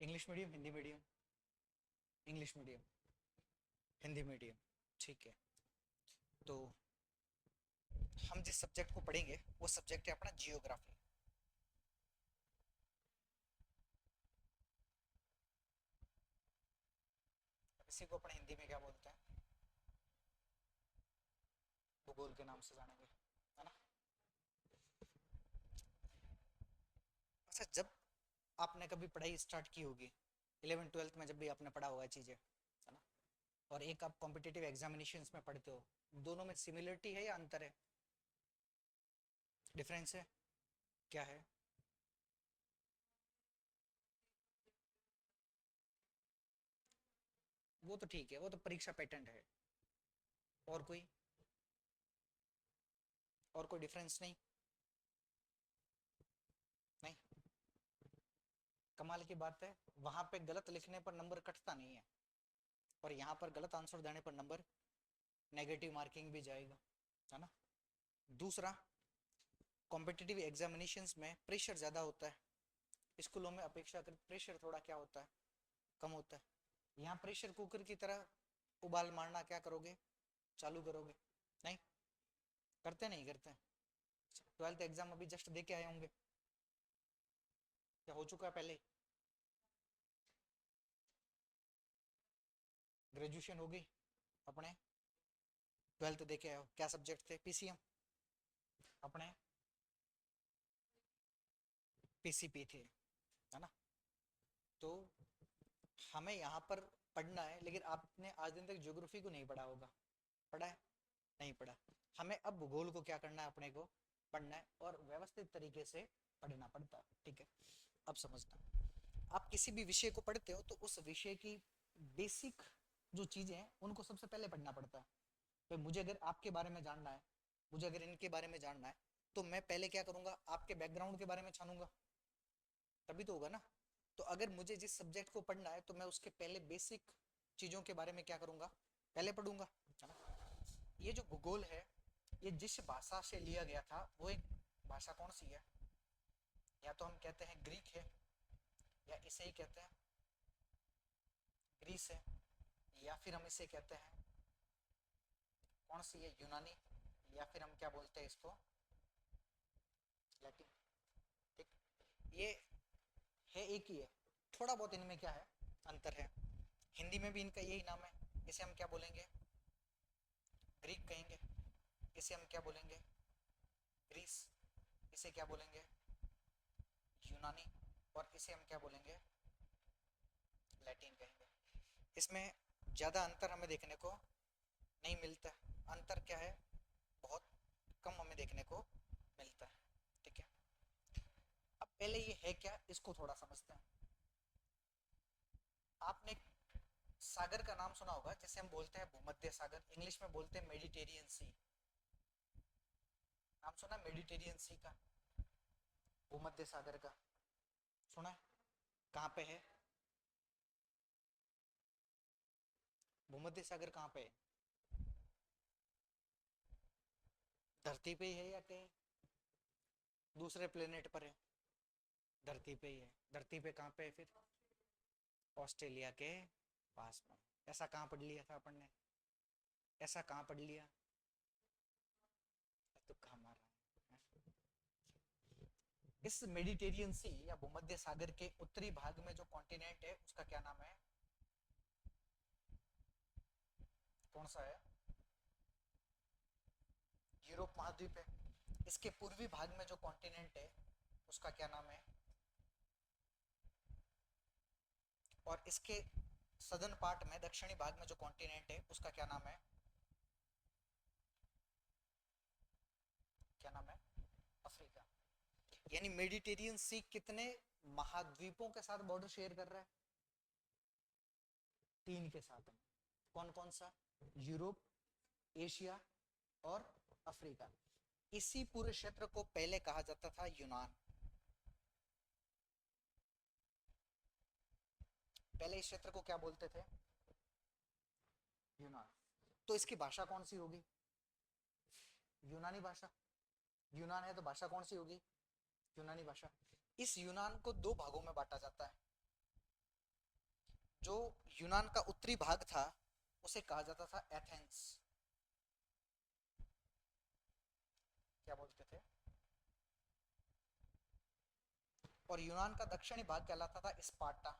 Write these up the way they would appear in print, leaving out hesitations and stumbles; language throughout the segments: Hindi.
English medium, Hindi medium? English medium, Hindi medium. ठीक है। तो हम जिस सब्जेक्ट को पढ़ेंगे वो सब्जेक्ट है अपना जियोग्राफी। इसी को अपने हिंदी में क्या बोलते हैं? भूगोल के नाम से जानेंगे, है ना? अच्छा, जब आपने कभी पढ़ाई स्टार्ट की होगी, 11th 12th में जब भी आपने पढ़ा होगा चीजें, है ना? और एक आप कॉम्पिटिटिव एग्जामिनेशंस में पढ़ते हो, दोनों में सिमिलरिटी है या अंतर है? डिफरेंस है? क्या है? वो तो ठीक है, वो तो परीक्षा पैटर्न है। और कोई? और कोई डिफरेंस नहीं? नहीं? कमाल की बात है, वहां पे गलत लिखने पर नंबर कटता नहीं है, और यहाँ पर गलत आंसर देने पर नंबर, नेगेटिव मार्किंग भी जाएगा, है ना? दूसरा, कॉम्पिटिटिव एग्जामिनेशंस में प्रेशर ज़्यादा होता है। स्कूलों में अपेक्षाकृत प्रेशर थोड़ा क्या होता है, कम होता है। यहाँ प्रेशर कुकर की तरह उबाल मारना क्या करोगे, चालू करोगे? नहीं? करते नहीं करते? 12th एग्जाम अभी जस्ट दे के आए होंगे, क्या हो चुका है पहले? ग्रेजुएशन हो गई अपने? 12th दे के आए हो, क्या सब्जेक्ट थे? पीसीएम? अपने पीसीपी थे, है ना? तो हमें यहाँ पर पढ़ना है, लेकिन आपने आज दिन तक ज्योग्राफी को नहीं पढ़ा होगा। पढ़ा है? नहीं पढ़ा। हमें अब भूगोल को क्या करना है, अपने को पढ़ना है, और व्यवस्थित तरीके से पढ़ना पड़ता है। ठीक है? अब समझना, आप किसी भी विषय को पढ़ते हो तो उस विषय की बेसिक जो चीजें हैं उनको सबसे पहले पढ़ना पड़ता है। तो मुझे अगर आपके बारे में जानना है, मुझे अगर इनके बारे में जानना है, तो मैं पहले क्या करूंगा, आपके बैकग्राउंड के बारे में छानूंगा, तभी तो होगा ना। तो अगर मुझे जिस सब्जेक्ट को पढ़ना है तो मैं उसके पहले बेसिक चीजों के बारे में क्या करूंगा, पहले पढ़ूंगा, है ना? ये जो भूगोल है, ये जिस भाषा से लिया गया था वो एक भाषा कौन सी है? या तो हम कहते हैं ग्रीक है, या इसे ही कहते हैं ग्रीस है, या फिर हम इसे कहते हैं कौन सी है, यूनानी, या फिर हम क्या बोलते हैं इसको, लैटिन। ठीक, ये है एक ही है। थोड़ा बहुत इनमें क्या है, अंतर है। हिंदी में भी इनका यही नाम है, इसे हम क्या बोलेंगे, ग्रीक कहेंगे। इसे हम क्या बोलेंगे, ग्रीस। इसे क्या बोलेंगे, यूनानी। और इसे हम क्या बोलेंगे, लैटिन कहेंगे। इसमें ज़्यादा अंतर हमें देखने को नहीं मिलता। अंतर क्या है, बहुत कम हमें देखने को मिलता है। ठीक है? अब पहले ये है क्या, इसको थोड़ा समझते हैं। आपने एक सागर का नाम सुना होगा, जिसे हम बोलते हैं भूमध्य सागर, इंग्लिश में बोलते हैं मेडिटेरियन सी। नाम सुना मेडिटेरियन सी का, भूमध्य सागर का? सुना है? कहाँ पे है भूमध्य सागर, कहाँ पे है? धरती पे ही है या कहीं दूसरे प्लेनेट पर है? धरती पे ही है। धरती पे कहाँ पे है फिर? ऑस्ट्रेलिया के पास में। ऐसा कहाँ पढ़ लिया था अपन ने? ऐसा कहाँ पढ़ लिया? तुक्का मार रहा है। इस मेडिटेरियन सी या भूमध्य सागर के उत्तरी भाग में जो कॉन्टिनेंट है उसका क्या नाम है? कौन सा है? यूरोप महाद्वीप है। इसके पूर्वी भाग में जो कॉन्टिनेंट है उसका क्या नाम है? और इसके सदर्न पार्ट में, दक्षिणी भाग में जो कॉन्टिनेंट है उसका क्या नाम है? क्या नाम है? अफ्रीका। यानी मेडिटेरियन सी कितने महाद्वीपों के साथ बॉर्डर शेयर कर रहा है? 3 के साथ। कौन कौन सा? यूरोप, एशिया और अफ्रीका। इसी पूरे क्षेत्र को पहले कहा जाता था यूनान। पहले इस क्षेत्र को क्या बोलते थे? यूनान। तो इसकी भाषा कौन सी होगी? यूनानी भाषा। यूनान है तो भाषा कौन सी होगी? यूनानी भाषा। इस यूनान को दो भागों में बांटा जाता है। जो यूनान का उत्तरी भाग था उसे कहा जाता था एथेंस। क्या बोलते थे? और यूनान का दक्षिणी भाग कहलाता था स्पार्टा।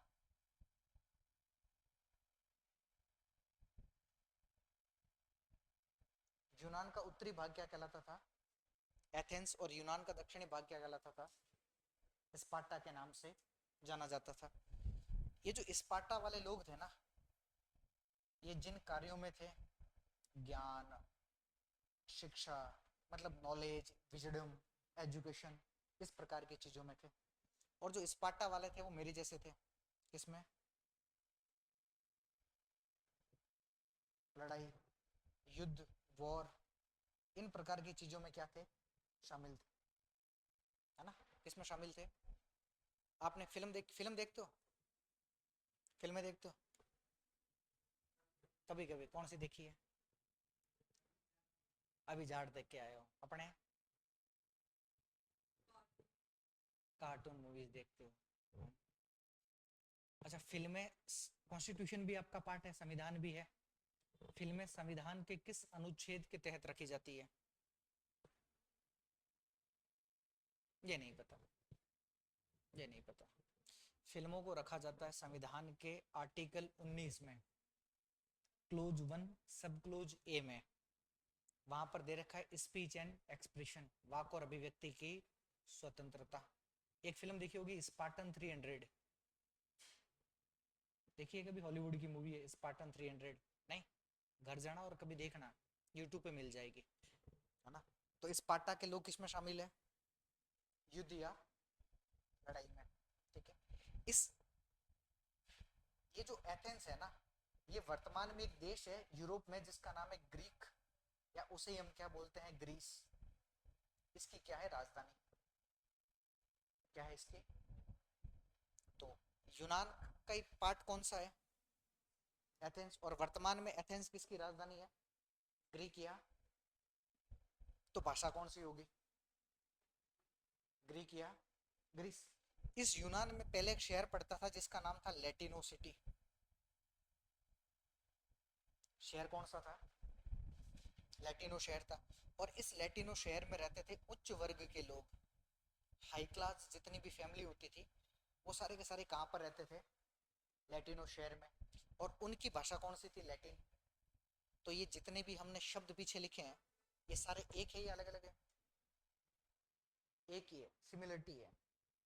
यूनान का उत्तरी भाग क्या कहलाता था? एथेंस। और यूनान का दक्षिणी भाग क्या कहलाता था? स्पार्टा के नाम से जाना जाता था। ये जो स्पार्टा वाले लोग थे ना, ये जिन कार्यों में थे, ज्ञान, शिक्षा, मतलब नॉलेज, विजडम, एजुकेशन, इस प्रकार की चीजों में थे। और जो स्पार्टा वाले थे वो मेरे जैसे थे। किसमें? लड़ाई, युद्ध, वॉर, इन प्रकार की चीजों में क्या थे? शामिल थे। है ना? किसमें शामिल थे? आपने फिल्म देखते हो? फिल्में देखते हो? कभी कभी कौन सी देखी है? अभी जाट देख के आए हो अपने? कार्टून मूवीज देखते हो? अच्छा, फिल्में कॉन्स्टिट्यूशन भी आपका पार्ट है, संविधान भी है। फिल्में संविधान के किस अनुच्छेद के तहत रखी जाती है? ये नहीं पता? ये नहीं पता? फिल्मों को रखा जाता है संविधान के आर्टिकल 19 में, क्लोज 1 सब क्लोज ए में। वहां पर दे रखा है स्पीच एंड एक्सप्रेशन, वाक और अभिव्यक्ति की स्वतंत्रता। एक फिल्म देखी होगी स्पार्टन 300, देखिए कभी? हॉलीवुड की मूवी है स्पार्टन 300। नहीं? घर जाना और कभी देखना, यूट्यूब पे मिल जाएगी। है ना? तो स्पार्टा के लोग किसमें शामिल है? युद्ध या लड़ाई में। ठीक है। इस ये जो एथेंस है ना, ये वर्तमान में एक देश है यूरोप में जिसका नाम है ग्रीक, या उसे हम क्या बोलते हैं? ग्रीस। इसकी क्या है राजधानी? क्या है इसकी? तो यूनान का एक पार्ट कौन सा है? एथेंस। और वर्तमान में एथेंस किसकी राजधानी है? ग्रीक या? तो भाषा कौन सी होगी? ग्रीक या ग्रीस? इस यूनान में पहले एक शहर पड़ता था जिसका नाम था लेटिनो सिटी। शहर कौन सा था? लेटिनो शहर था। और इस लेटिनो शहर में रहते थे उच्च वर्ग के लोग, हाई क्लास जितनी भी फैमिली होती थी, वो सारे के सारे कहाँ पर रहते थे? लेटिनो शहर में। और उनकी भाषा कौन सी थी? लैटिन। तो ये जितने भी हमने शब्द पीछे लिखे हैं, ये सारे एक है या अलग अलग है? एक ही है, सिमिलरिटी है।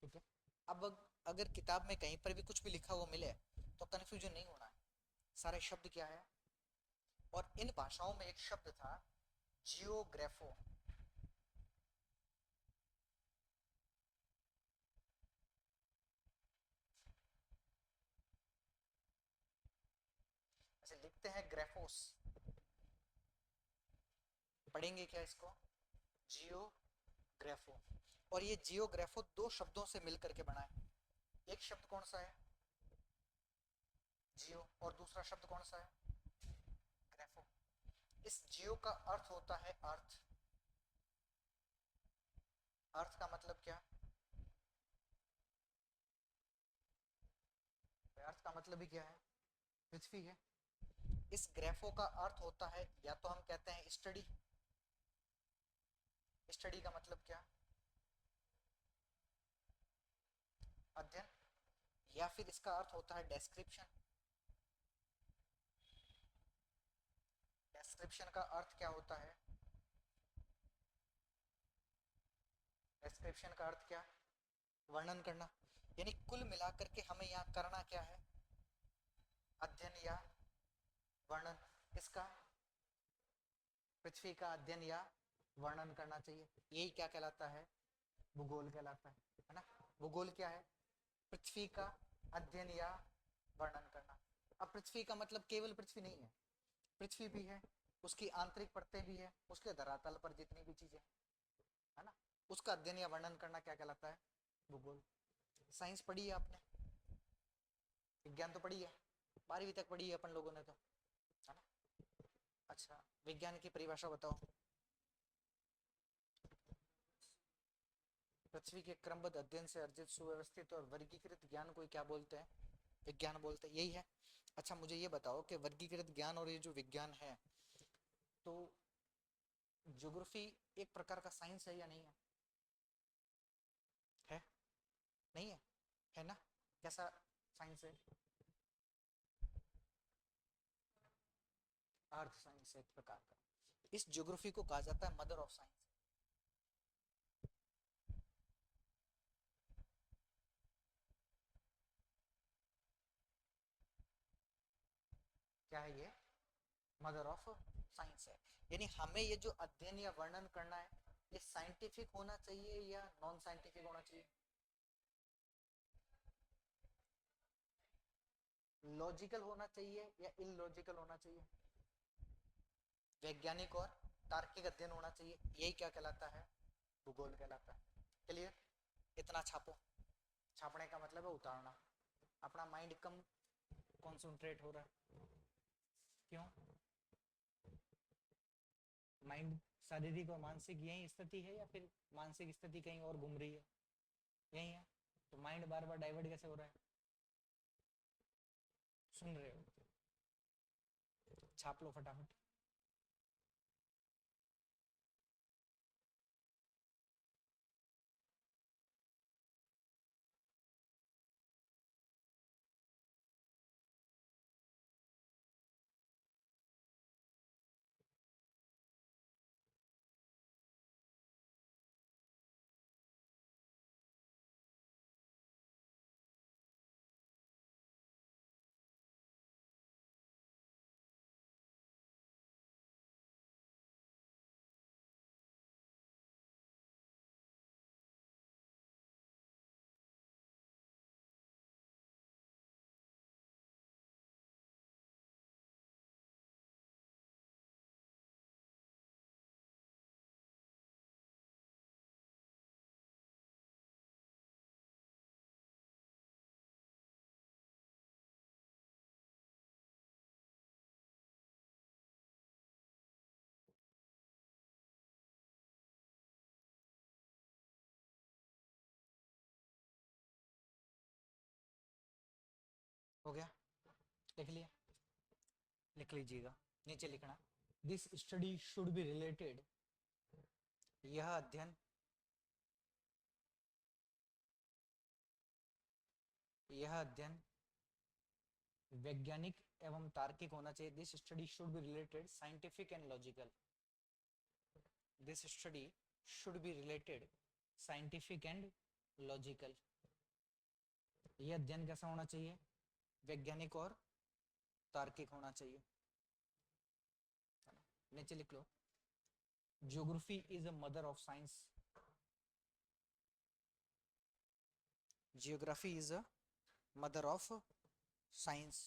ठीक है। अब अगर किताब में कहीं पर भी कुछ भी लिखा हुआ मिले तो कंफ्यूजन नहीं होना है, सारे शब्द क्या है। और इन भाषाओं में एक शब्द था जियोग्राफो। ऐसे लिखते हैं ग्राफोस, पढ़ेंगे क्या इसको? जियोग्राफो। और ये जियोग्राफो दो शब्दों से मिलकर के बना है। एक शब्द कौन सा है? जियो। और दूसरा शब्द कौन सा है? ग्राफो। इस जियो का अर्थ होता है अर्थ। अर्थ का मतलब क्या? अर्थ का मतलब ही क्या है? पृथ्वी है। इस ग्राफो का अर्थ होता है, या तो हम कहते हैं स्टडी। स्टडी का मतलब क्या? अध्ययन। या फिर इसका अर्थ होता है डेस्क्रिप्शन। डेस्क्रिप्शन का अर्थ क्या होता है? डिस्क्रिप्शन का अर्थ क्या? वर्णन करना। यानी कुल मिलाकर के हमें यहाँ करना क्या है? अध्ययन या वर्णन। इसका पृथ्वी का अध्ययन या वर्णन करना चाहिए। यही क्या कहलाता है? भूगोल कहलाता है ना? भूगोल क्या है? पृथ्वी का अध्ययन या वर्णन करना। अब पृथ्वी का मतलब केवल पृथ्वी नहीं है, पृथ्वी भी है, उसकी आंतरिक परतें भी है, उसके धरातल पर जितनी भी चीजें, है ना, उसका अध्ययन या वर्णन करना क्या कहलाता है? भूगोल। साइंस पढ़ी है आपने? विज्ञान तो पढ़ी है, 12वीं तक पढ़ी है अपन लोगों ने तो, है ना? अच्छा, विज्ञान की परिभाषा बताओ। पृथ्वी के क्रमबद्ध अध्ययन से अर्जित सुव्यवस्थित और वर्गीकृत ज्ञान को क्या बोलते हैं? विज्ञान बोलते हैं, यही है। अच्छा मुझे ये बताओ कि वर्गीकृत ज्ञान और ये जो विज्ञान है, तो ज्योग्राफी एक प्रकार का साइंस है या नहीं है? है? नहीं है? है ना? कैसा साइंस है? अर्थ साइंस है एक प्रकार का। इस ज्योग्राफी को कहा जाता है मदर ऑफ साइंस। क्या है ये? मदर ऑफ साइंस है। यानी हमें ये जो अध्ययन या वर्णन करना है, ये साइंटिफिक होना चाहिए या नॉन साइंटिफिक होना चाहिए? लॉजिकल होना चाहिए या इलॉजिकल होना चाहिए? वैज्ञानिक और तार्किक अध्ययन होना चाहिए, यही क्या कहलाता है? भूगोल कहलाता है। क्लियर? इतना छापो। छापने का मतलब है उतारना। अपना माइंड कम कॉन्सेंट्रेट हो रहा है। क्यों? माइंड शारीरिक और मानसिक यही स्थिति है या फिर मानसिक स्थिति कहीं और घूम रही है? यही है। तो माइंड बार बार डाइवर्ट कैसे हो रहा है? सुन रहे हो? छाप लो फटाफट। हो गया? लिख लिया? लिख लीजिएगा, नीचे लिखना। This study should be related, यह अध्ययन, यह अध्ययन वैज्ञानिक एवं तार्किक होना चाहिए। This study should be related scientific and logical. This study should be related scientific and logical. यह अध्ययन कैसा होना चाहिए? वैज्ञानिक और तार्किक होना चाहिए। नीचे लिख लो, geography is a mother of science. Geography is a mother of science.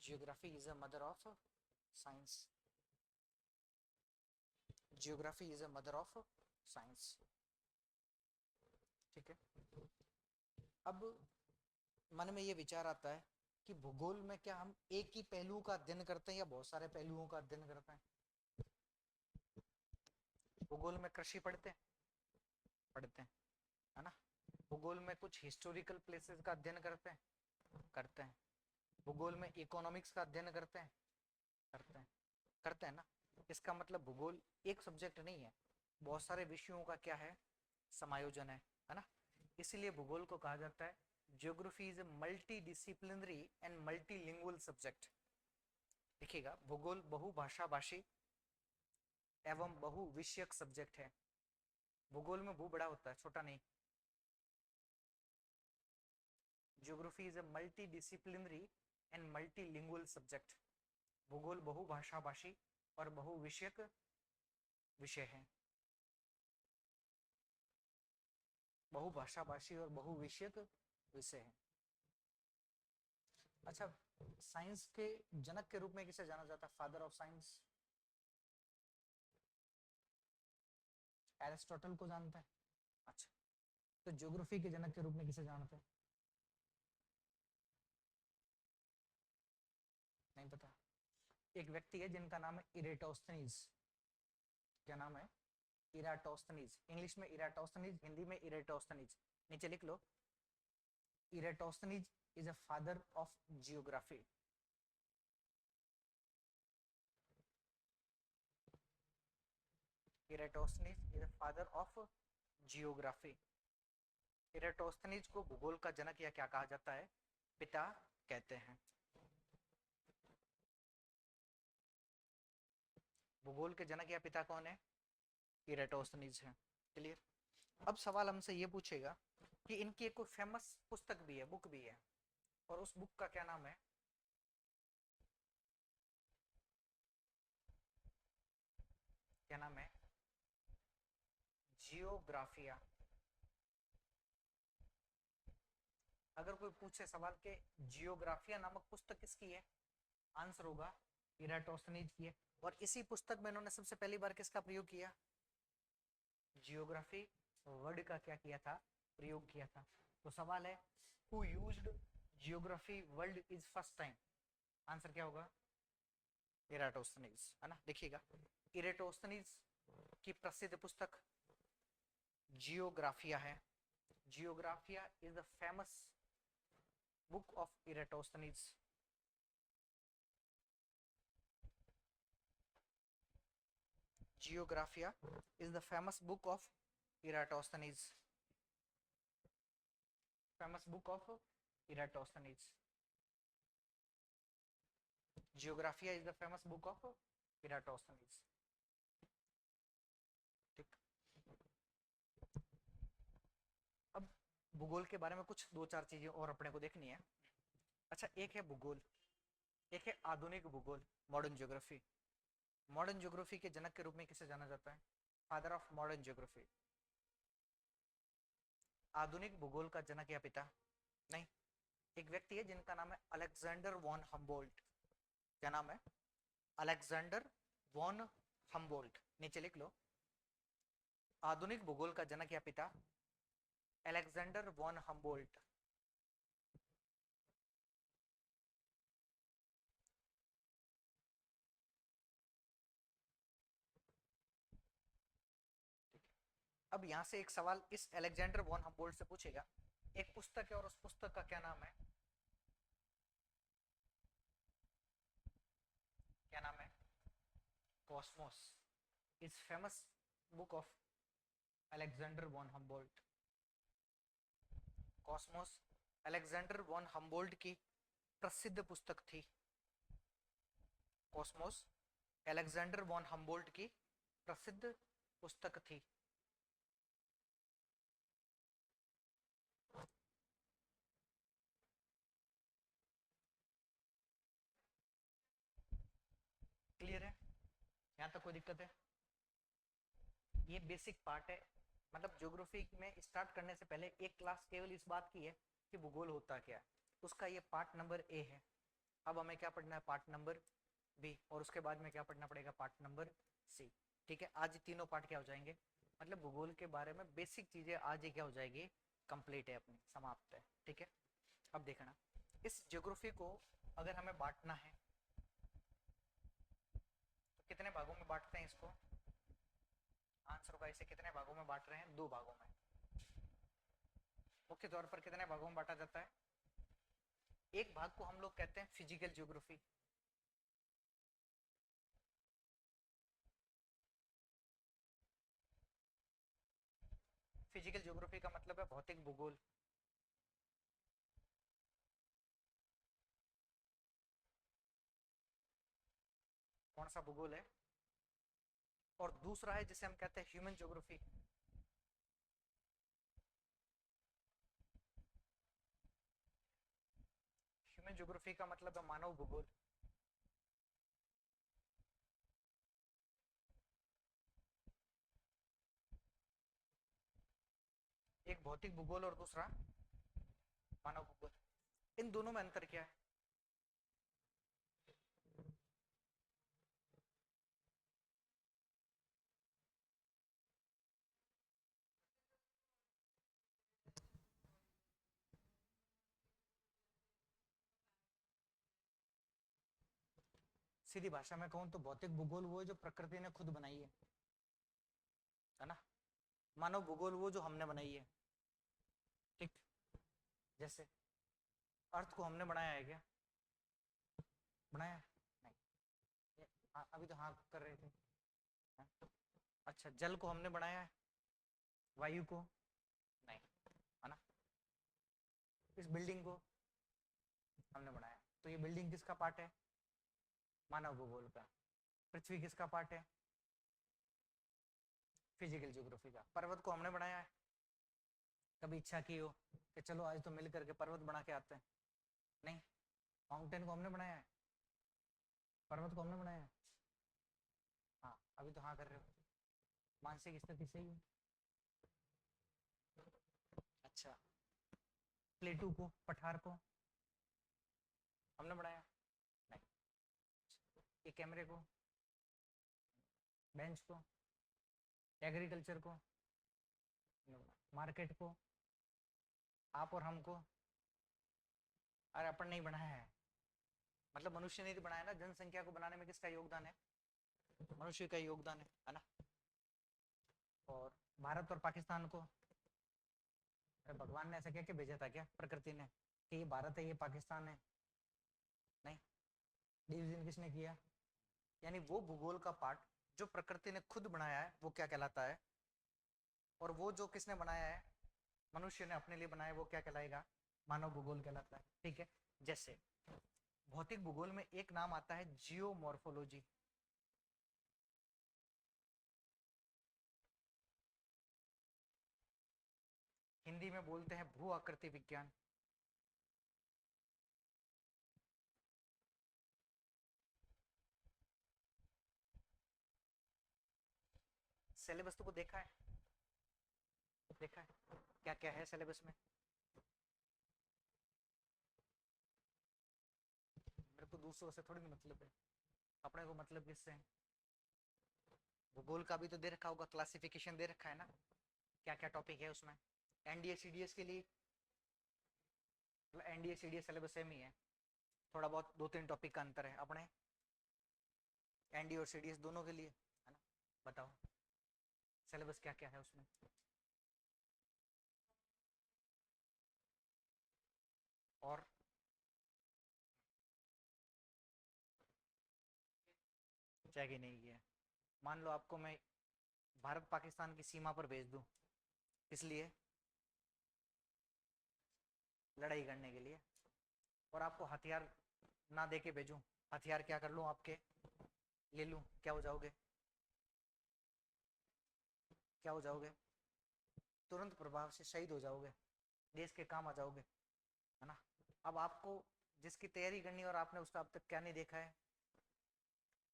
Geography is a mother of science. Geography is a mother of science. ठीक है। अब मन में ये विचार आता है कि भूगोल में क्या हम एक ही पहलू का अध्ययन करते हैं या बहुत सारे पहलुओं का अध्ययन करते हैं? भूगोल में कृषि पढ़ते हैं? पढ़ते हैं, है ना? भूगोल में कुछ हिस्टोरिकल प्लेसेस का अध्ययन करते हैं? करते हैं। भूगोल में इकोनॉमिक्स का अध्ययन करते हैं? करते हैं। करते हैं ना? इसका मतलब भूगोल एक सब्जेक्ट नहीं है, बहुत सारे विषयों का क्या है? समायोजन है ना? इसीलिए भूगोल को कहा जाता है geography is a multi disciplinary and multilingual subject. देखिएगा, भूगोल बहुभाषा भाषी एवं बहुविषयक सब्जेक्ट है। भूगोल में भू बड़ा होता है, छोटा नहीं। Geography is a multi disciplinary and multilingual subject. भूगोल बहुभाषा भाषी और बहुविषयक विषय है। बहुभाषा भाषी और बहुविषयक विषय है। अच्छा, साइंस के जनक के रूप में किसे जाना जाता है? Father of science? एरिस्टोटल को जानते हैं? अच्छा, तो ज्योग्राफी के जनक के रूप में किसे जानते हैं? नहीं पता? एक व्यक्ति है जिनका नाम है इरेटोस्थनीज। क्या नाम है? इराटोस्थनीज। इंग्लिश में इराटोस्थनीज, हिंदी में इरेटोस्थनीज। नीचे लिख लो, Eratosthenes is a father of geography. Eratosthenes is a father of geography. Eratosthenes को भूगोल का जनक या क्या कहा जाता है? पिता कहते हैं। भूगोल के जनक या पिता कौन है? इरेटोस्थनीज है। क्लियर। अब सवाल हमसे ये पूछेगा कि इनकी एक कोई फेमस पुस्तक भी है, बुक भी है, और उस बुक का क्या नाम है? क्या नाम है? जियोग्राफिया। अगर कोई पूछे सवाल के जियोग्राफिया नामक पुस्तक किसकी है, आंसर होगा इराटोस्थनीज की है। और इसी पुस्तक में इन्होंने सबसे पहली बार किसका प्रयोग किया? जियोग्राफी वर्ड का क्या किया था? प्रयोग किया था। तो सवाल है who used geography world is first time? Answer क्या होगा? इराटोस्थनीज, है ना। देखिएगा, इराटोस्थनीज की प्रसिद्ध पुस्तक जियोग्राफिया है। Geographia is the famous book of Eratosthenes. Geographia is the famous book of Eratosthenes. Famous book of Eratosthenes. Geographia is the famous book of Eratosthenes. ठीक। अब भूगोल के बारे में कुछ दो चार चीजें और अपने को देखनी है। अच्छा, एक है भूगोल, एक है आधुनिक भूगोल, मॉडर्न ज्योग्राफी। मॉडर्न ज्योग्राफी के जनक के रूप में किसे जाना जाता है? Father of modern geography. आधुनिक भूगोल का जनक या पिता? नहीं, एक व्यक्ति है जिनका नाम है अलेक्जेंडर वॉन हम्बोल्ट। क्या नाम है? Alexander von Humboldt. नीचे लिख लो, आधुनिक भूगोल का जनक या पिता अलेक्जेंडर वॉन हम्बोल्ट। अब यहां से एक सवाल इस अलेक्जेंडर वॉन हम्बोल्ट से पूछेगा। एक पुस्तक है और उस पुस्तक का क्या नाम है? क्या नाम है? Cosmos is famous book of Alexander von Humboldt. Cosmos Alexander von Humboldt की प्रसिद्ध पुस्तक थी। कॉस्मोस अलेक्जेंडर वॉन हम्बोल्ट की प्रसिद्ध पुस्तक थी। क्लियर है? यहां तक कोई दिक्कत है? ये बेसिक पार्ट है। मतलब ज्योग्राफी में स्टार्ट करने से पहले एक क्लास केवल इस बात की है कि भूगोल होता क्या है, उसका ये पार्ट नंबर ए है। अब हमें क्या पढ़ना है? Part number B. और उसके बाद में क्या पढ़ना पड़ेगा? Part number C. ठीक है, आज तीनों पार्ट क्या हो जाएंगे? मतलब भूगोल के बारे में बेसिक चीजें आज ही क्या हो जाएगी? कंप्लीट है, अपनी समाप्त है। ठीक है। अब देखना, इस ज्योग्राफी को अगर हमें बांटना है तो कितने भागों में बांटते हैं इसको? आंसर का इसे कितने भागों में बांट रहे हैं? दो भागों में। मुख्य तौर पर कितने भागों में बांटा जाता है? एक भाग को हम लोग कहते हैं फिजिकल ज्योग्राफी। फिजिकल ज्योग्राफी का मतलब है भौतिक भूगोल। कौन सा भूगोल है? और दूसरा है जिसे हम कहते हैं ह्यूमन ज्योग्राफी। ह्यूमन ज्योग्राफी का मतलब है मानव भूगोल। एक भौतिक भूगोल और दूसरा मानव भूगोल। इन दोनों में अंतर क्या है? सीधी भाषा में कहूं तो भौतिक भूगोल वो है जो प्रकृति ने खुद बनाई है ना। मानव भूगोल वो जो हमने बनाई है। ठीक। जैसे अर्थ को हमने बनाया है क्या? बनाया नहीं। अभी तो हाँ कर रहे थे। हाँ? अच्छा, जल को हमने बनाया है, वायु को नहीं, है ना। इस बिल्डिंग को हमने बनाया, तो ये बिल्डिंग किसका पार्ट है? मानव भूगोल का। पृथ्वी किसका पार्ट है? फिजिकल ज्योग्राफी का। पर्वत को हमने बनाया है, कभी इच्छा की हो कि चलो आज तो मिल करके पर्वत बना के आते हैं? नहीं। माउंटेन को हमने बनाया है, पर्वत को हमने बनाया है। हाँ, अभी तो हाँ कर रहे हो। मानसिक स्थिति सही है। अच्छा, प्लेटू को, पठार को हमने बनाया नहीं। ये कैमरे को, बेंच को, एग्रीकल्चर को, मार्केट को, आप और हमको, अरे अपन नहीं बनाया है। मतलब मनुष्य ने तो बनाया ना। जनसंख्या को बनाने में किसका योगदान है? मनुष्य का योगदान है ना। और भारत और पाकिस्तान को, अरे भगवान ने ऐसा क्या क्या भेजा था क्या प्रकृति ने कि ये भारत है ये पाकिस्तान है? नहीं। डिवीजन किसने किया? यानी वो भूगोल का पार्ट जो प्रकृति ने खुद बनाया है वो क्या कहलाता है, और वो जो किसने बनाया है, मनुष्य ने अपने लिए बनाया है, वो क्या कहलाएगा? मानव भूगोल कहलाता है। ठीक है। जैसे भौतिक भूगोल में एक नाम आता है जियोमॉर्फोलॉजी। हिंदी में बोलते हैं भू आकृति विज्ञान। सिलेबस तो देखा है, देखा है क्या क्या है सिलेबस में? मेरे को दूसरों से थोड़ी मतलब है, अपने को मतलब किससे है? भूगोल का भी तो दे रखा होगा, क्लासिफिकेशन दे रखा है ना, क्या क्या टॉपिक है उसमें। एनडीए सीडीएस के लिए, मतलब एनडीए सीडीएस सिलेबस सेम ही है, थोड़ा बहुत दो तीन टॉपिक का अंतर है अपने एनडीए और सीडीएस दोनों के लिए, है ना। बताओ सिलेबस क्या क्या है उसमें। और चेक ही नहीं किया। मान लो आपको मैं भारत पाकिस्तान की सीमा पर भेज दूं, इसलिए लड़ाई करने के लिए, और आपको हथियार ना दे के भेजूं, हथियार क्या कर लूं आपके, ले लूं, क्या हो जाओगे? क्या हो जाओगे? तुरंत प्रभाव से शहीद हो जाओगे, देश के काम आ जाओगे, है ना। अब आपको जिसकी तैयारी करनी है और आपने उसका अब तक क्या नहीं देखा है,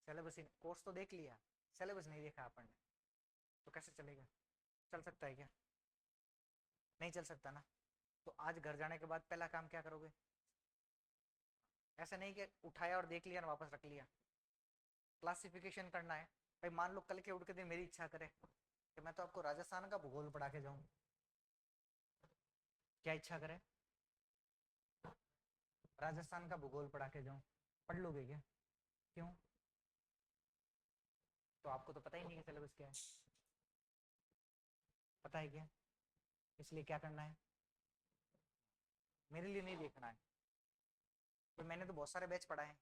सिलेबस ही, कोर्स तो देख लिया, सिलेबस नहीं देखा अपन ने, तो कैसे चलेगा? चल सकता है क्या? नहीं चल सकता ना। तो आज घर जाने के बाद पहला काम क्या करोगे? ऐसा नहीं कि उठाया और देख लिया और वापस रख लिया, क्लासिफिकेशन करना है। भाई मान लो कल के उठ के दिन मेरी इच्छा करे कि मैं तो आपको राजस्थान का भूगोल पढ़ा के जाऊं, क्या इच्छा करे? राजस्थान का भूगोल पढ़ा के जाऊं, पढ़ लोगे क्या? क्यों? तो आपको तो पता ही नहीं है सिलेबस क्या है, पता है क्या? इसलिए क्या करना है, मेरे लिए नहीं देखना है, तो मैंने तो बहुत सारे बैच पढ़ा है,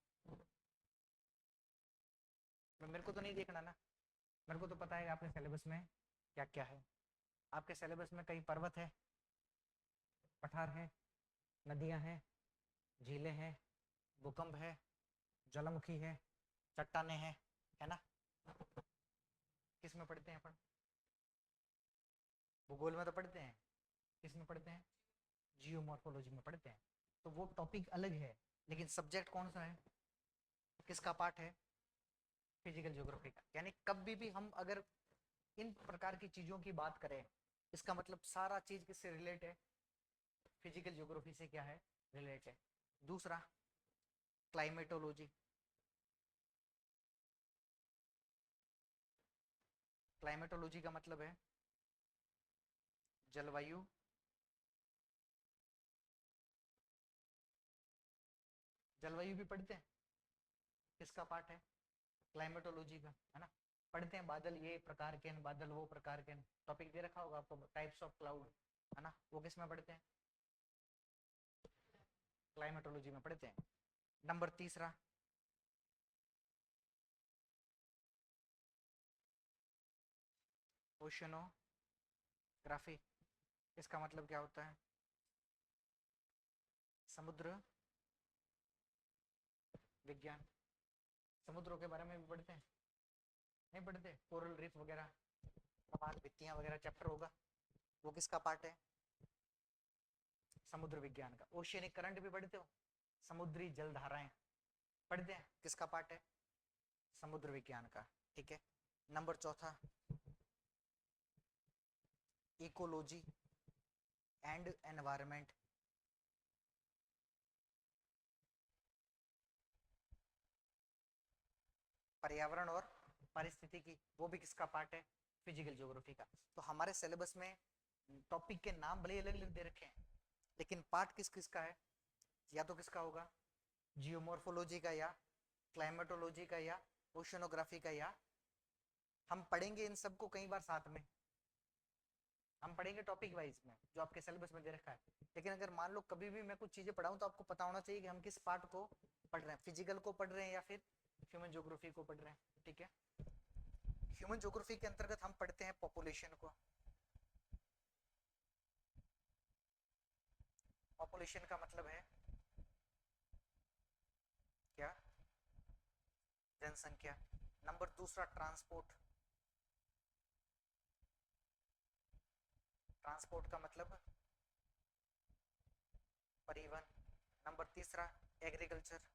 तो मेरे को तो नहीं देखना ना। मेरे को तो पता है आपके सिलेबस में क्या क्या है। आपके सिलेबस में कई पर्वत है, पठार है, नदियां हैं, झीलें हैं, भूकंप है, ज्वालामुखी है, चट्टाने हैं, है ना। किस में पढ़ते हैं अपन? भूगोल में तो पढ़ते हैं। किस में पढ़ते हैं? जियोमॉर्फोलॉजी में पढ़ते हैं। तो वो टॉपिक अलग है, लेकिन सब्जेक्ट कौन सा है, किसका पार्ट है? फिजिकल ज्योग्राफी का। यानी कभी भी हम अगर इन प्रकार की चीजों की बात करें, इसका मतलब सारा चीज किससे रिलेट है? फिजिकल ज्योग्राफी से क्या है, रिलेट है। दूसरा, क्लाइमेटोलॉजी। क्लाइमेटोलॉजी का मतलब है जलवायु, जलवायु भी पढ़ते हैं, किसका पार्ट है? क्लाइमेटोलॉजी का, है ना। पढ़ते हैं बादल ये प्रकार के, बादल वो प्रकार के, टॉपिक दे रखा होगा आपको, टाइप्स ऑफ क्लाउड, है ना, वो किस में पढ़ते हैं? क्लाइमेटोलॉजी में पढ़ते हैं। नंबर तीसरा, ओशनोग्राफी। इसका मतलब क्या होता है? समुद्र विज्ञान। समुद्रों के बारे में भी पढ़ते हैं? नहीं पढ़ते? कोरल रीफ वगैरह, कपाल भित्तियां वगैरह चैप्टर होगा, वो किसका पार्ट है? समुद्र विज्ञान का। ओशियनिक करंट भी पढ़ते हो? समुद्री जल धाराएं पढ़ते हैं, किसका पार्ट है? समुद्र विज्ञान का। ठीक है। नंबर चौथा, इकोलॉजी एंड एनवायरमेंट। पर्यावरण और पारिस्थितिकी, वो भी किसका पार्ट है? फिजिकल ज्योग्राफी का। तो हमारे सिलेबस में टॉपिक के नाम भले अलग अलग दे रखे हैं, लेकिन पार्ट किस किस का है? या तो किसका होगा? जियोमॉर्फोलॉजी का, या क्लाइमेटोलॉजी का, या ओशनोग्राफी का, या हम पढ़ेंगे इन सबको कई बार साथ में, हम पढ़ेंगे टॉपिक वाइज में जो आपके सिलेबस में दे रखा है। लेकिन अगर मान लो कभी भी मैं कुछ चीजें पढ़ाऊं तो आपको पता होना चाहिए कि हम किस पार्ट को पढ़ रहे हैं, फिजिकल को पढ़ रहे हैं या फिर ह्यूमन ज्योग्राफी को पढ़ रहे हैं। ठीक है। ह्यूमन ज्योग्राफी के अंतर्गत हम पढ़ते हैं पॉपुलेशन को। पॉपुलेशन का मतलब है क्या? जनसंख्या। नंबर दूसरा, ट्रांसपोर्ट। ट्रांसपोर्ट का मतलब परिवहन। नंबर तीसरा, एग्रीकल्चर।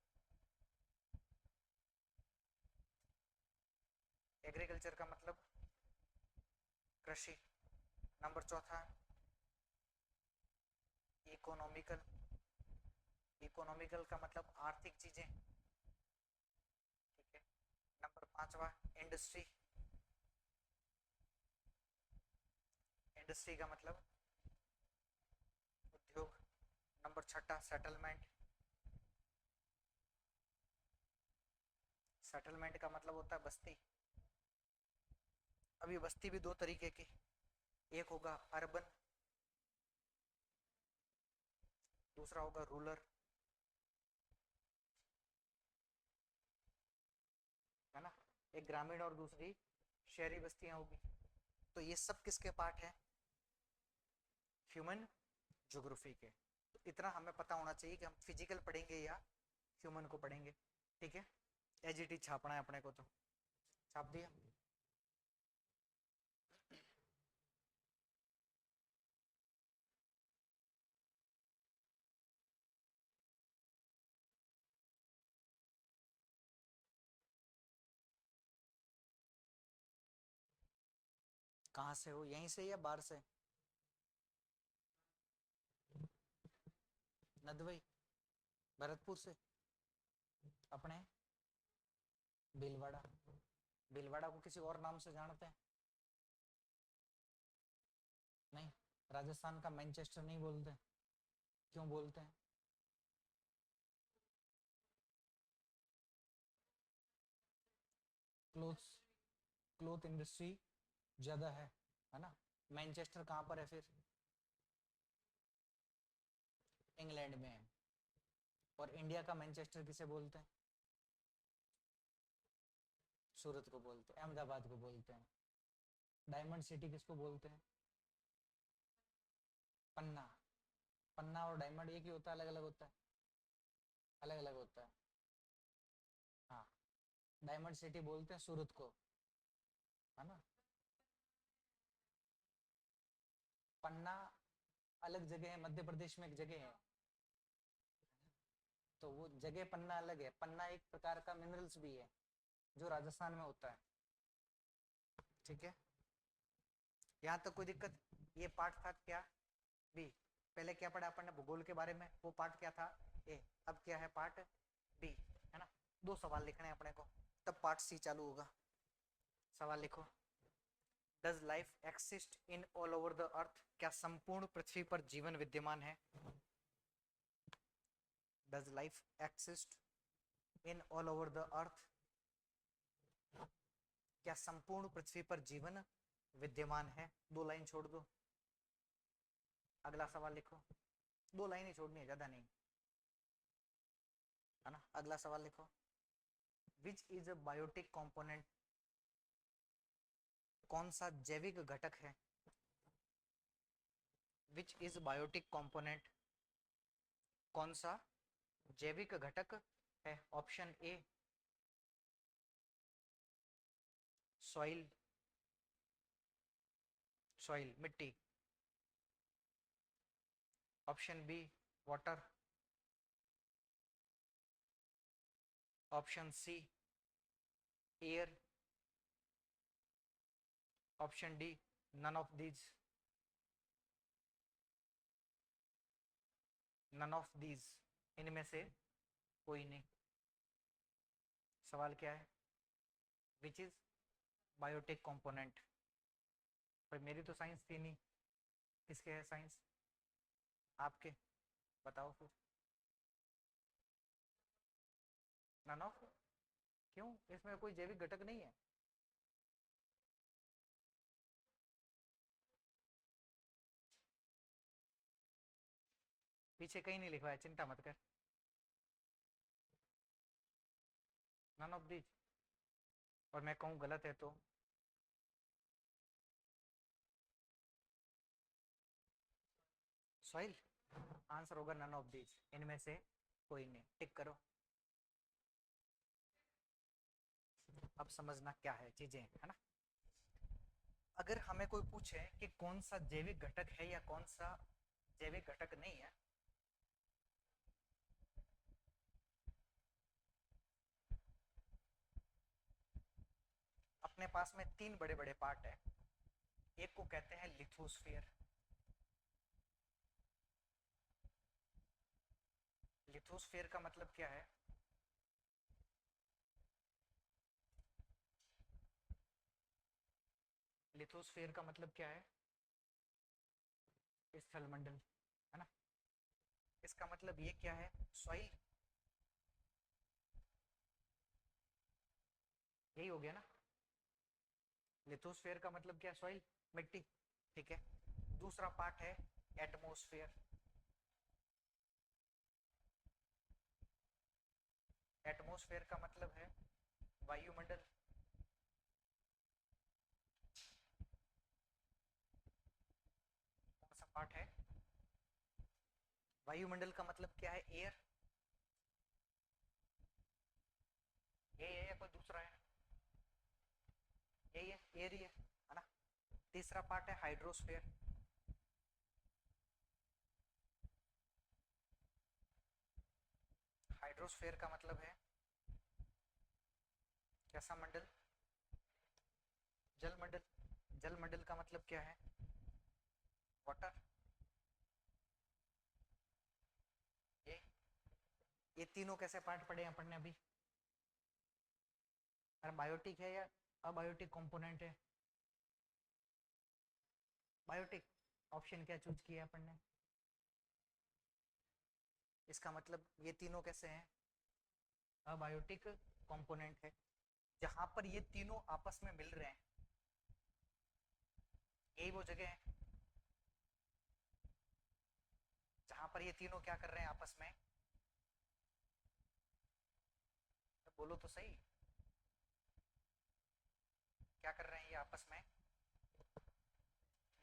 एग्रीकल्चर का मतलब कृषि। नंबर चौथा, इकोनॉमिकल। इकोनॉमिकल का मतलब आर्थिक चीजें। ठीक है। नंबर पांचवा, इंडस्ट्री। इंडस्ट्री का मतलब उद्योग। नंबर छठा, सेटलमेंट। सेटलमेंट का मतलब होता है बस्ती। अभी बस्ती भी दो तरीके की, एक होगा अर्बन, दूसरा होगा रूरल, है ना? एक ग्रामीण और दूसरी शहरी बस्तियां होगी। तो ये सब किसके पार्ट है? ह्यूमन ज्योग्राफी के। तो इतना हमें पता होना चाहिए कि हम फिजिकल पढ़ेंगे या ह्यूमन को पढ़ेंगे। ठीक है। एजीटी छापना है अपने को, तो छाप दिया। कहाँ से हो, यहीं से या बाहर से? नदवई, भरतपुर से? अपने भीलवाड़ा। भीलवाड़ा को किसी और नाम से जानते हैं? नहीं। राजस्थान का मैनचेस्टर नहीं बोलते? क्यों बोलते हैं? क्लोथ्स, क्लोथ इंडस्ट्री ज्यादा है ना? मैनचेस्टर कहाँ पर है फिर? इंग्लैंड में है। और इंडिया का मैनचेस्टर किसे बोलते हैं? सूरत को बोलते हैं, अहमदाबाद को बोलते हैं। डायमंड सिटी किसको बोलते हैं? पन्ना। पन्ना और डायमंड एक ही होता है, अलग अलग होता है? अलग अलग होता है। हाँ। डायमंड सिटी बोलते हैं सूरत को, है ना? पन्ना अलग जगह है, मध्य प्रदेश में एक जगह है, तो वो जगह पन्ना अलग है। पन्ना एक प्रकार का मिनरल्स भी है जो राजस्थान में होता है। ठीक है। यहाँ तक कोई दिक्कत? ये पार्ट था क्या? बी। पहले क्या पढ़ा अपन ने भूगोल के बारे में, वो पार्ट क्या था? ए। अब क्या है? पार्ट बी, है ना? दो सवाल लिखने हैं अपने को, तब पार्ट सी चालू होगा। सवाल लिखो। Does life exist in all over the earth? क्या संपूर्ण पृथ्वी पर जीवन विद्यमान है? Does life exist in all over the earth? क्या संपूर्ण पृथ्वी पर जीवन विद्यमान है? दो लाइन छोड़ दो। अगला सवाल लिखो। दो लाइन ही छोड़नी है, ज्यादा नहीं। है ना। अगला सवाल लिखो, which is a biotic component, कौन सा जैविक घटक है, विच इज बायोटिक कंपोनेंट, कौन सा जैविक घटक है। ऑप्शन ए सॉइल, सॉइल मिट्टी। Option B water. Option C air. Option D none of these, none of these, इनमें से कोई नहीं। सवाल क्या है, विच इज बायोटिक कंपोनेंट। पर मेरी तो साइंस थी नहीं, किसके है साइंस, आपके, बताओ फिर। नन ऑफ, क्यों, इसमें कोई जैविक घटक नहीं है। पीछे कहीं नहीं लिखवा है, चिंता मत कर। नन ऑफ दीज, और मैं कहूँ गलत है तो सॉइल। आंसर होगा नन ऑफ दीज, इनमें से कोई नहीं। टिक करो। अब समझना क्या है चीजें, है ना। अगर हमें कोई पूछे कि कौन सा जैविक घटक है या कौन सा जैविक घटक नहीं है, अपने पास में तीन बड़े बड़े पार्ट है। एक को कहते हैं लिथोस्फीयर। लिथोस्फीयर का मतलब क्या है, लिथोस्फीयर का मतलब क्या है, स्थल मंडल, है ना। इसका मतलब ये क्या है, सॉइल, यही हो गया ना। लिथोस्फीयर का मतलब क्या है, सॉइल, मिट्टी, ठीक है। दूसरा पार्ट है एटमॉस्फेयर। एटमॉस्फेयर का मतलब है वायुमंडल। कौन सा पार्ट है, वायुमंडल का मतलब क्या है, एयर। यही है या कोई दूसरा है, यही है, एयर ही है ना। तीसरा पार्ट है हाइड्रोस्फीयर। हाइड्रोस्फीयर का मतलब है कैसा मंडल, जल मंडल। जल मंडल का मतलब क्या है, वाटर। ये ये तीनों कैसे पार्ट पढ़े हैं अपन ने अभी। अरे बायोटिक है या अबायोटिक कंपोनेंट है, बायोटिक। ऑप्शन क्या चूज किया अपन ने, इसका मतलब ये तीनों कैसे हैं, अबायोटिक कंपोनेंट है। जहां पर ये तीनों आपस में मिल रहे हैं, यही वो जगह है जहां पर ये तीनों क्या कर रहे हैं आपस में, तो बोलो तो सही, क्या कर रहे हैं ये आपस में,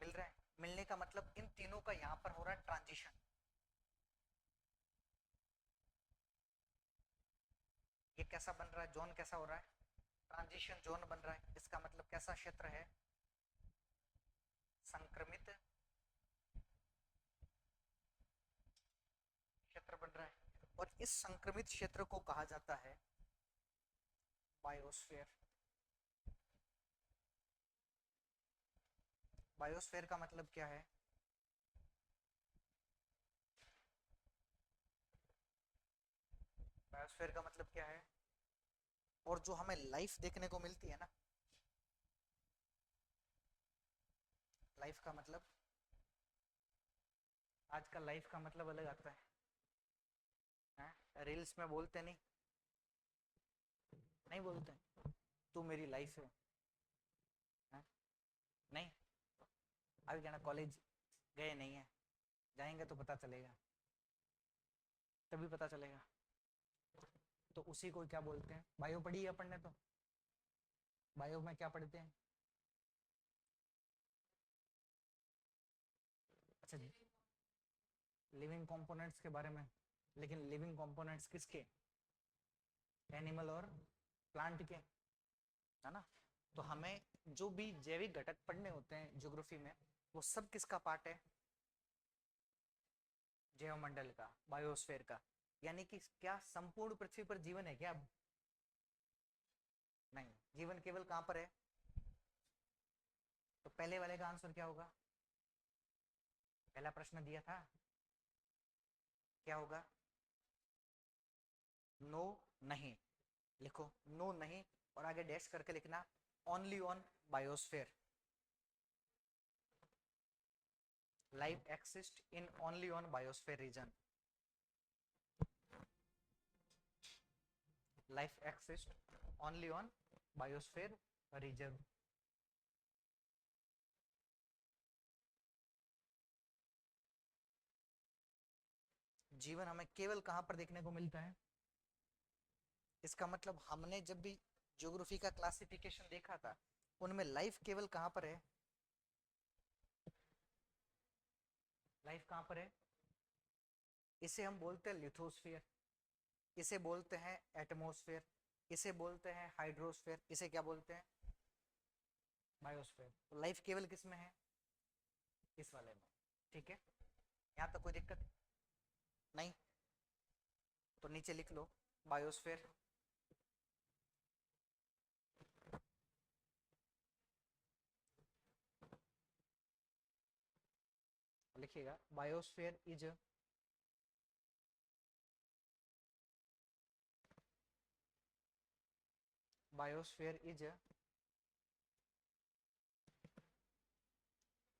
मिल रहे हैं। मिलने का मतलब इन तीनों का यहां पर हो रहा है ट्रांजिशन। ये कैसा बन रहा है, जोन कैसा हो रहा है, ट्रांजिशन जोन बन रहा है। इसका मतलब कैसा क्षेत्र है, संक्रमित क्षेत्र बन रहा है। और इस संक्रमित क्षेत्र को कहा जाता है बायोस्फीयर। बायोस्फीयर का मतलब क्या है, बायोस्फीयर का मतलब क्या है, और जो हमें लाइफ देखने को मिलती है ना, लाइफ का मतलब, आज का लाइफ का मतलब अलग आता है, रील्स में बोलते नहीं, नहीं बोलते तू मेरी लाइफ है? नहीं, अभी कहना कॉलेज गए नहीं है, जाएंगे तो पता चलेगा, तभी पता चलेगा। तो उसी को क्या बोलते हैं? बायो पढ़ी है अपन ने, तो बायो में क्या पढ़ते हैं? अच्छा, लिविंग कंपोनेंट्स के बारे में। लेकिन लिविंग कंपोनेंट्स किसके? एनिमल और प्लांट के, है ना? तो हमें जो भी जैविक घटक पढ़ने होते हैं ज्योग्राफी में, वो सब किसका पार्ट है? जैवमंडल का, बायोस्फीयर का। यानी कि क्या संपूर्ण पृथ्वी पर जीवन है क्या अब? नहीं। जीवन केवल कहां पर है? तो पहले वाले का आंसर क्या होगा? पहला प्रश्न दिया था, क्या होगा? नो, नहीं। लिखो नो, नहीं, और आगे डैश करके लिखना only on biosphere. Life exist in only on biosphere region. Life exist only on biosphere region. जीवन हमें केवल कहां पर देखने को मिलता है? इसका मतलब हमने जब भी ज्योग्राफी का क्लासिफिकेशन देखा था, उनमें लाइफ केवल कहां पर है? लाइफ कहां पर है? इसे हम बोलते हैं लिथोस्फीयर, इसे बोलते हैं एटमोस्फेयर, इसे बोलते हैं हाइड्रोस्फीयर, इसे क्या बोलते हैं? बायोस्फीयर। तो लाइफ केवल किस में है? इस वाले में। ठीक है, यहाँ तक कोई दिक्कत नहीं? तो नीचे लिख लो बायोस्फीयर। लिखिएगा biosphere is biosphere is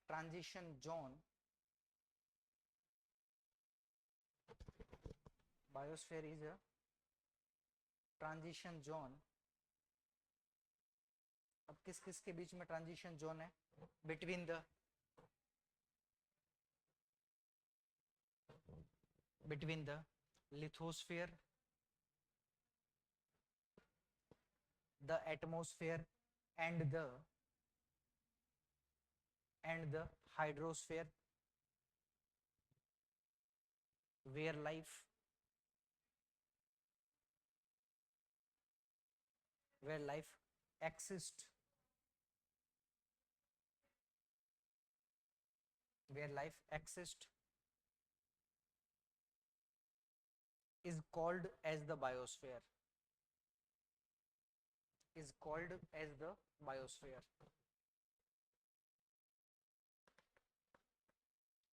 transition zone. Biosphere is transition zone. अब किस किस के बीच में ट्रांजिशन जोन है? Between the lithosphere, the atmosphere, and the hydrosphere, where life where life exists, where life exists is called as the biosphere, is called as the biosphere,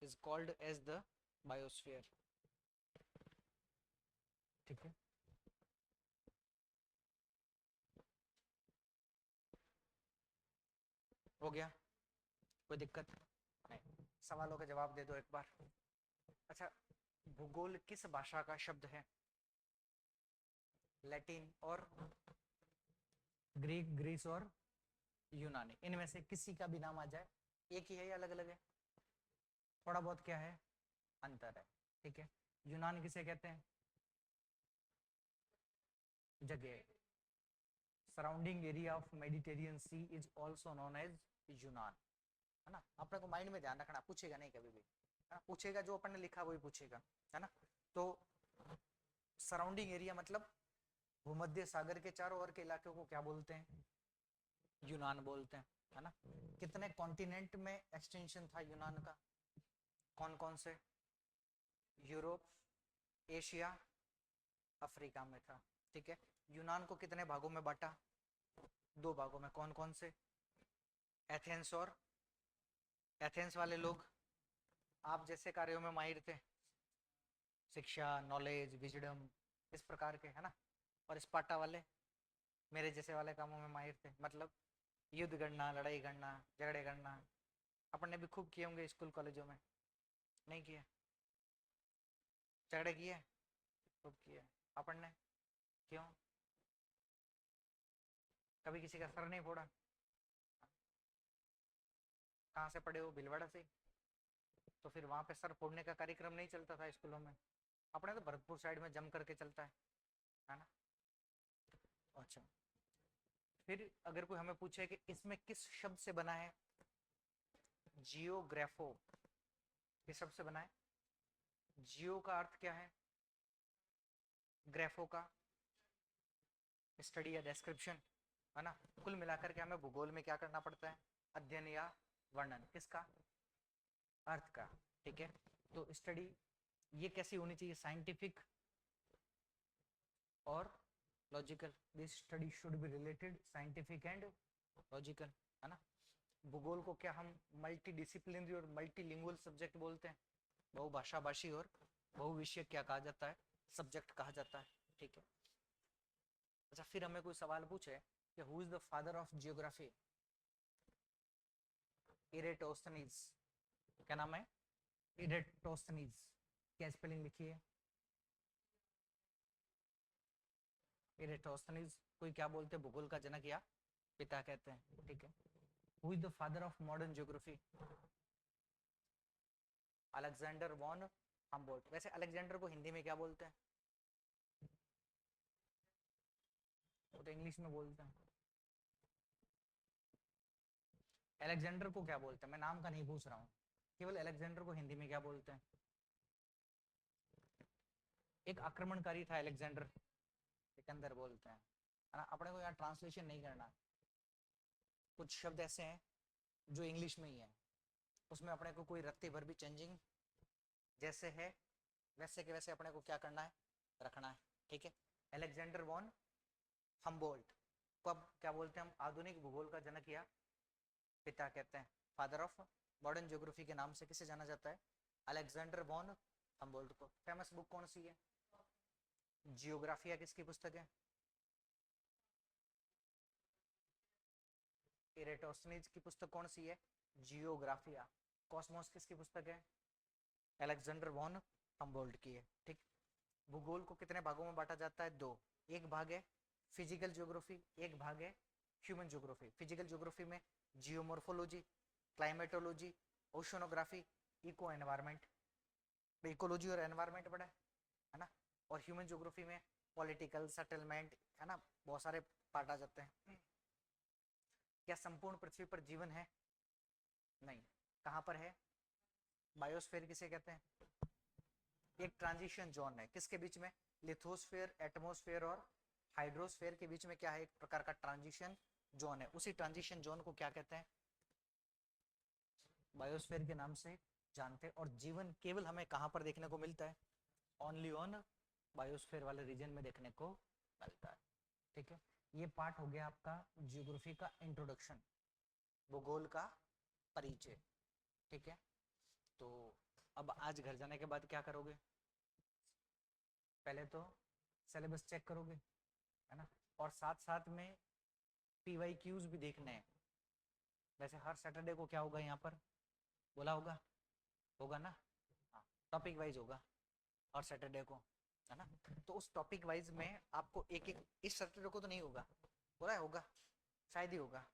is called as the biosphere। ठीक है, हो गया? कोई दिक्कत नहीं? सवालों का जवाब दे दो एक बार। अच्छा, भूगोल किस भाषा का शब्द है? लैटिन और ग्रीक, ग्रीस और यूनानी, इनमें से किसी का भी नाम आ जाए, एक ही है या अलग अलग है? थोड़ा बहुत क्या है? अंतर है। ठीक है, यूनान किसे कहते हैं? जगह। Surrounding area of Mediterranean sea is also known as यूनान, है ना? अपने को माइंड में ध्यान रखना, पूछेगा नहीं कभी भी, है ना? पूछेगा जो अपन ने लिखा वही पूछेगा, है ना? तो सराउंडिंग एरिया मतलब भूमध्य सागर के चारों ओर के इलाके को क्या बोलते हैं? यूनान बोलते हैं, है ना? कितने कॉन्टिनेंट में एक्सटेंशन था यूनान का? कौन कौन से? यूरोप, एशिया, अफ्रीका में था। ठीक है, यूनान को कितने भागों में बांटा? दो भागों में। कौन कौन से? एथेंस और एथेंस वाले लोग आप जैसे कार्यों में माहिर थे, शिक्षा, नॉलेज, विजडम, इस प्रकार के, है ना? और स्पार्टा वाले मेरे जैसे वाले कामों में माहिर थे, मतलब युद्ध करना, लड़ाई करना, झगड़े करना। अपन ने भी खूब किए होंगे स्कूल कॉलेजों में, नहीं किए? झगड़े किए? खूब किए अपन ने। क्यों? कभी किसी का सर नहीं फोड़ा? कहाँ से पढ़े हो? भीलवाड़ा से? तो फिर वहाँ पे सर फोड़ने का कार्यक्रम नहीं चलता था स्कूलों में? अपने तो भरतपुर साइड में जम करके चलता है ना? अच्छा, फिर अगर कोई हमें पूछे कि इसमें किस शब्द से बना है, जियोग्राफो, किस शब्द से बना है? जियो का अर्थ क्या है, ग्राफो का स्टडी या डिस्क्रिप्शन, है ना। कुल मिलाकर के हमें भूगोल में क्या करना पड़ता है, अध्ययन या वर्णन, किसका, अर्थ का। ठीक है, तो स्टडी ये कैसी होनी चाहिए, साइंटिफिक और logical. This study should be related scientific and logical, है ना। भूगोल को क्या हम मल्टी डिसिप्लिनरी और मल्टीलिंगुअल सब्जेक्ट बोलते हैं, बहुभाषा भाषी और बहुविषयक क्या कहा जाता है, सब्जेक्ट कहा जाता है। ठीक है, अच्छा फिर हमें कोई सवाल पूछे कि who is the father of geography, Eratosthenes, क्या नाम है, इरेटोस्थनीज, क्या स्पेलिंग लिखी है, इरेटोस्थनीज। कोई क्या बोलते हैं, भूगोल का जनक या पिता कहते हैं। ठीक है, who is the father of modern geography, Alexander von Humboldt. वैसे अलेक्जेंडर को हिंदी में क्या बोलते हैं, वो तो इंग्लिश में बोलते हैं। अलेक्जेंडर को क्या बोलते हैं, मैं नाम का नहीं पूछ रहा हूँ, केवल अलेक्जेंडर को हिंदी में क्या बोलते हैं। एक आक्रमणकारी था अलेक्जेंडर, सिकंदर बोलते हैं, है ना। अपने को यहाँ ट्रांसलेशन नहीं करना, कुछ शब्द ऐसे हैं जो इंग्लिश में ही है, उसमें अपने को कोई रत्ती भर भी चेंजिंग जैसे है वैसे के वैसे अपने को क्या करना है, रखना है। ठीक है, अलेक्जेंडर वॉन हम्बोल्ट को अब क्या बोलते हैं हम, आधुनिक भूगोल का जनक या पिता कहते हैं। फादर ऑफ मॉडर्न ज्योग्राफी के नाम से किसे जाना जाता है, अलेक्जेंडर वॉन हम्बोल्ट को। फेमस बुक कौन सी है, जियोग्राफिया किसकी पुस्तक है, इरेटोस्थनीज की पुस्तक कौन सी है, जियोग्राफिया। कॉस्मोस किसकी पुस्तक है, अलेक्जेंडर वॉन हम्बोल्ट की है। ठीक, भूगोल को कितने भागों में बांटा जाता है, दो। एक भाग है फिजिकल ज्योग्राफी, एक भाग है ह्यूमन ज्योग्राफी। फिजिकल ज्योग्राफी में geomorphology, climatology, oceanography, eco environment, ecology और एनवायरमेंट पढ़ा है ना। और ह्यूमन ज्योग्राफी में पॉलिटिकल सेटलमेंट, है ना, बहुत सारे पार्ट आ जाते हैं। क्या संपूर्ण पृथ्वी पर जीवन है, नहीं। कहाँ पर है, बायोस्फीयर किसे कहते हैं, एक ट्रांजिशन जोन है किसके बीच में, लिथोस्फीयर, एटमॉस्फेयर और हाइड्रोस्फीयर के बीच में क्या है, एक प्रकार का ट्रांजिशन जोन है। उसी ट्रांजिशन जोन को क्या कहते हैं, बायोस्फीयर के नाम से जानते हैं। और जीवन केवल हमें कहां पर देखने को मिलता है, ओनली ऑन बायोस्फीयर वाले रीजन में देखने को मिलता है। ठीक है, ये पार्ट हो गया आपका जियोग्राफी का इंट्रोडक्शन, भूगोल का परिचय। ठीक है, तो अब आज घर जाने के बाद क्या करोगे, पहले तो सिलेबस चेक करोगे, है ना, और साथ साथ में पीवाई क्यूज भी देखने हैं। वैसे हर सैटरडे को क्या होगा यहाँ पर, बोला होगा, होगा ना, हाँ, टॉपिक वाइज होगा और सैटरडे को, है ना। तो उस टॉपिक वाइज में आपको एक एक, इस सैटरडे को तो नहीं होगा, बोला है होगा, शायद ही होगा,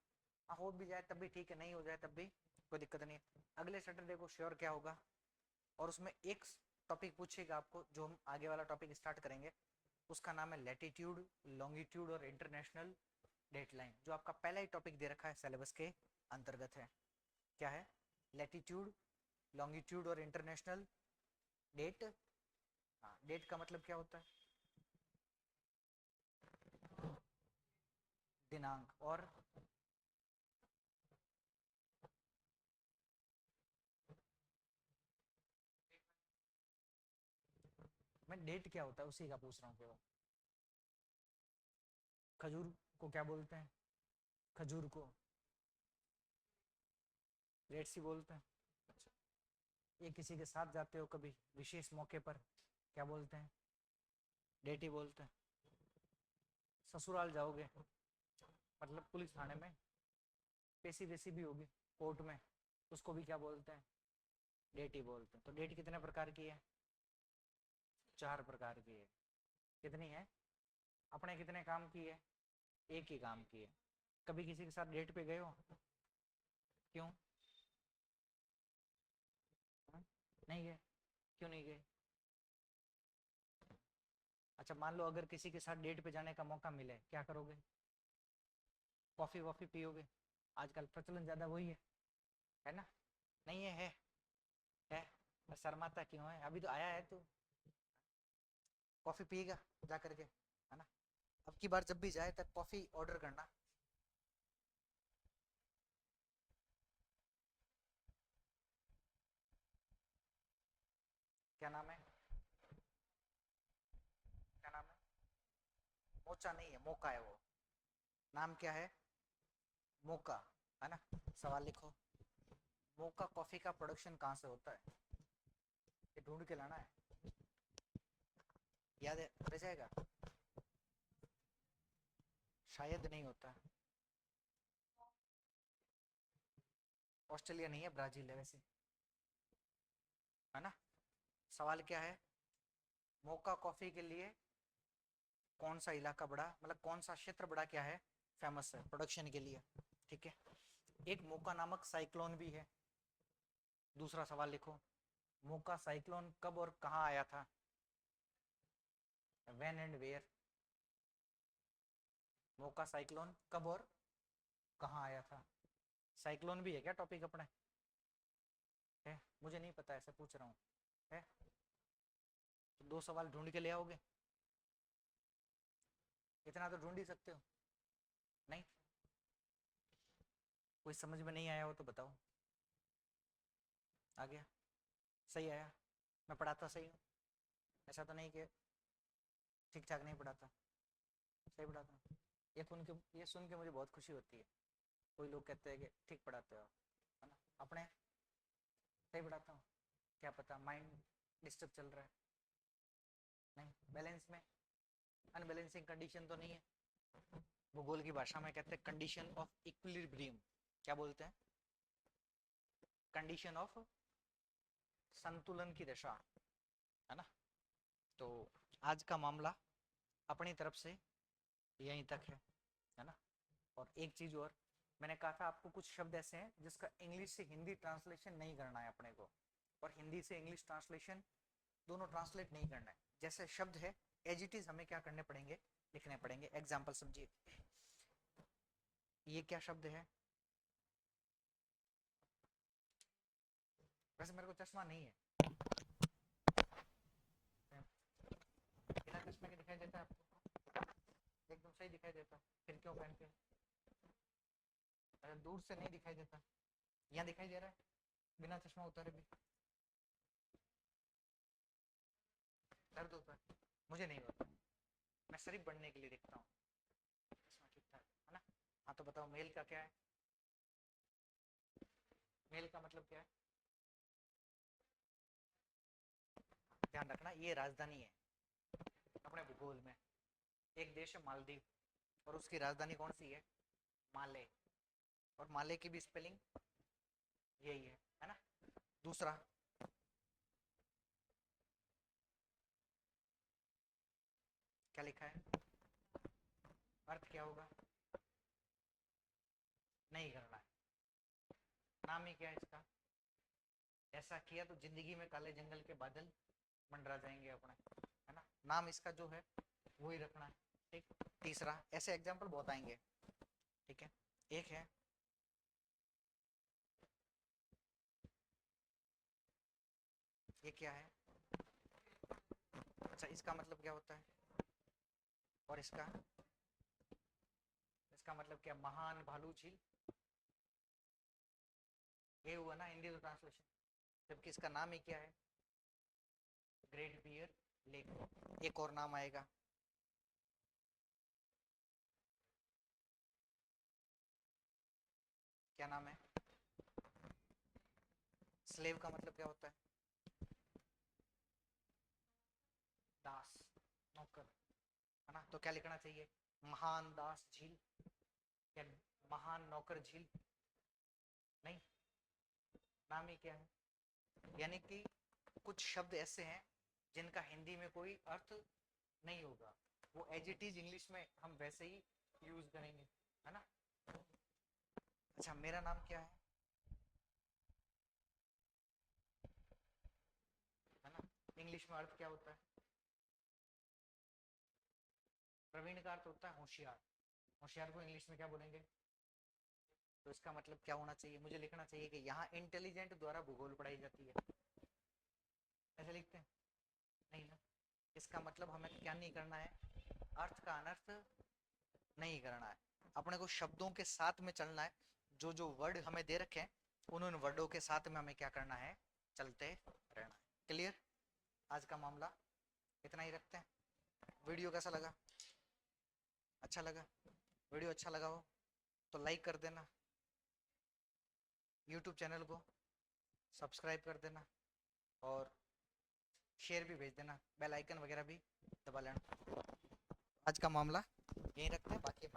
हाँ हो भी जाए तब भी ठीक है, नहीं हो जाए तब भी कोई दिक्कत नहीं है। अगले सैटरडे को श्योर क्या होगा, और उसमें एक टॉपिक पूछेगा आपको, जो हम आगे वाला टॉपिक स्टार्ट करेंगे, उसका नाम है लैटिट्यूड, लॉन्गिट्यूड और इंटरनेशनल डेटलाइन, जो आपका पहला ही टॉपिक दे रखा है सिलेबस के अंतर्गत है। क्या है, लैटिट्यूड, लॉन्गिट्यूड और इंटरनेशनल डेट। हाँ, डेट का मतलब क्या होता है, दिनांक, और मैं डेट क्या होता है उसी का पूछ रहा हूँ केवल। खजूर को क्या बोलते हैं, खजूर को रेड सी बोलते हैं। अच्छा, ये किसी के साथ जाते हो कभी विशेष मौके पर, क्या बोलते हैं, डेट ही बोलते हैं। ससुराल जाओगे मतलब पुलिस थाने में पेशी वेशी भी होगी, कोर्ट में, उसको भी क्या बोलते हैं, डेट ही बोलते हैं। तो डेट कितने प्रकार की है, चार प्रकार की है। कितनी है, अपने कितने काम की है, एक ही काम की है। कभी किसी के साथ डेट पे गए हो, क्यों, नहीं गए, क्यों नहीं गए, अच्छा मान लो अगर किसी के साथ डेट पे जाने का मौका मिले, क्या करोगे? कॉफी वॉफी पियोगे? आजकल प्रचलन ज्यादा वही है ना? नहीं है शर्माता क्यों है? अभी तो आया है तू, कॉफी पिएगा जा करके, है ना? अब की बार जब भी जाए तब कॉफी ऑर्डर करना। क्या नाम है? क्या नाम है? मोचा नहीं है, मोका है वो। नाम क्या है? मोका, है ना? सवाल लिखो, मोका कॉफी का प्रोडक्शन कहाँ से होता है? ये ढूंढ के लाना है, याद है रह जाएगा। शायद नहीं होता। ऑस्ट्रेलिया नहीं है, ब्राजील है वैसे, है ना? सवाल क्या है? मोका कॉफी के लिए कौन सा इलाका बड़ा, मतलब कौन सा क्षेत्र बड़ा क्या है, फेमस है प्रोडक्शन के लिए? ठीक है। एक मोका नामक साइक्लोन भी है। दूसरा सवाल लिखो, मोका साइक्लोन कब और कहाँ आया था? When and where? Mocha cyclone कब और कहाँ आया था? साइक्लोन भी है क्या टॉपिक अपने? है, मुझे नहीं पता, ऐसे पूछ रहा हूँ। है तो दो सवाल ढूंढ के ले आओगे? इतना तो ढूंढ ही सकते हो। नहीं, कोई समझ में नहीं आया हो तो बताओ। आ गया? सही आया? मैं पढ़ाता सही हूँ? ऐसा तो नहीं कि ठीक ठाक नहीं पढ़ाता, सही पढ़ाता हूँ। ये सुन के मुझे बहुत खुशी होती है। कोई लोग कहते हैं कि ठीक पढ़ाते हो, है ना? अपने सही पढ़ाता हूँ? क्या पता माइंड डिस्टर्ब चल रहा है? नहीं, बैलेंस में, अनबैलेंसिंग कंडीशन तो नहीं है? भूगोल की भाषा में कहते हैं कंडीशन ऑफ इक्विलिब्रियम। क्या बोलते हैं? कंडीशन ऑफ संतुलन की दशा, है ना? तो आज का मामला अपनी तरफ से यहीं तक है ना? और एक चीज और, मैंने कहा था आपको कुछ शब्द ऐसे हैं जिसका इंग्लिश से हिंदी ट्रांसलेशन नहीं करना है अपने को, और हिंदी से इंग्लिश ट्रांसलेशन दोनों ट्रांसलेट नहीं करना है। जैसे शब्द है एज इट इज हमें क्या करने पड़ेंगे, लिखने पड़ेंगे। एग्जाम्पल समझिए, ये क्या शब्द है? वैसे मेरे को चश्मा नहीं है, बिना चश्मे के दिखाई देता है आपको? एकदम सही दिखाई देता, फिर क्यों पहनते हो? अरे दूर से नहीं दिखाई देता, यहाँ दिखाई दे रहा है बिना चश्मा उतारे भी। दर्द होता है? मुझे नहीं होता, मैं शरीफ बनने के लिए दिखता हूँ। चश्मा ठीक ठाक, है ना? हाँ तो बताओ मेल का क्या है? मेल का मतलब क्या है? ध्यान रखना, ये राजधानी है अपने भूगोल में। एक देश है मालदीव, और उसकी राजधानी कौन सी है? माले। और माले की भी स्पेलिंग यही है ना? दूसरा, क्या लिखा है? अर्थ क्या होगा? नहीं करना है, नाम ही क्या है इसका? ऐसा किया तो जिंदगी में काले जंगल के बादल मंडरा जाएंगे अपने, है ना? नाम इसका जो है वो ही रखना है। ठीक। तीसरा, ऐसे एग्जाम्पल बहुत आएंगे। ठीक है, एक है, ये क्या है? अच्छा इसका मतलब क्या होता है? और इसका, इसका मतलब क्या? महान भालू झील, ये हुआ ना हिंदी तो ट्रांसलेशन, जबकि इसका नाम ही क्या है? Great Bear Lake. एक और नाम आएगा, क्या नाम है? स्लेव का मतलब क्या होता है? दास, नौकर, है ना? तो क्या लिखना चाहिए? महान दास झील या महान नौकर झील? नहीं, नाम ही क्या है? यानी कि कुछ शब्द ऐसे हैं जिनका हिंदी में कोई अर्थ नहीं होगा, वो एज इट इज इंग्लिश में हम वैसे ही यूज करेंगे, है ना? अच्छा मेरा नाम क्या है? है ना? इंग्लिश में अर्थ क्या होता है? प्रवीण का अर्थ होता है होशियार। होशियार को इंग्लिश में क्या बोलेंगे? तो इसका मतलब क्या होना चाहिए? मुझे लिखना चाहिए कि यहाँ इंटेलिजेंट द्वारा भूगोल पढ़ाई जाती है, ऐसे लिखते हैं? नहीं ना। इसका मतलब हमें क्या नहीं करना है? अर्थ का अनर्थ नहीं करना है, अपने को शब्दों के साथ में चलना है। जो जो वर्ड हमें दे रखे हैं उन उन वर्डों के साथ में हमें क्या करना है? चलते रहना है। क्लियर? आज का मामला इतना ही रखते हैं। वीडियो कैसा लगा? अच्छा लगा? वीडियो अच्छा लगा हो तो लाइक कर देना, यूट्यूब चैनल को सब्सक्राइब कर देना और शेयर भी भेज देना, बेल आइकन वगैरह भी दबा लेना। आज का मामला यहीं रखते हैं, बाकी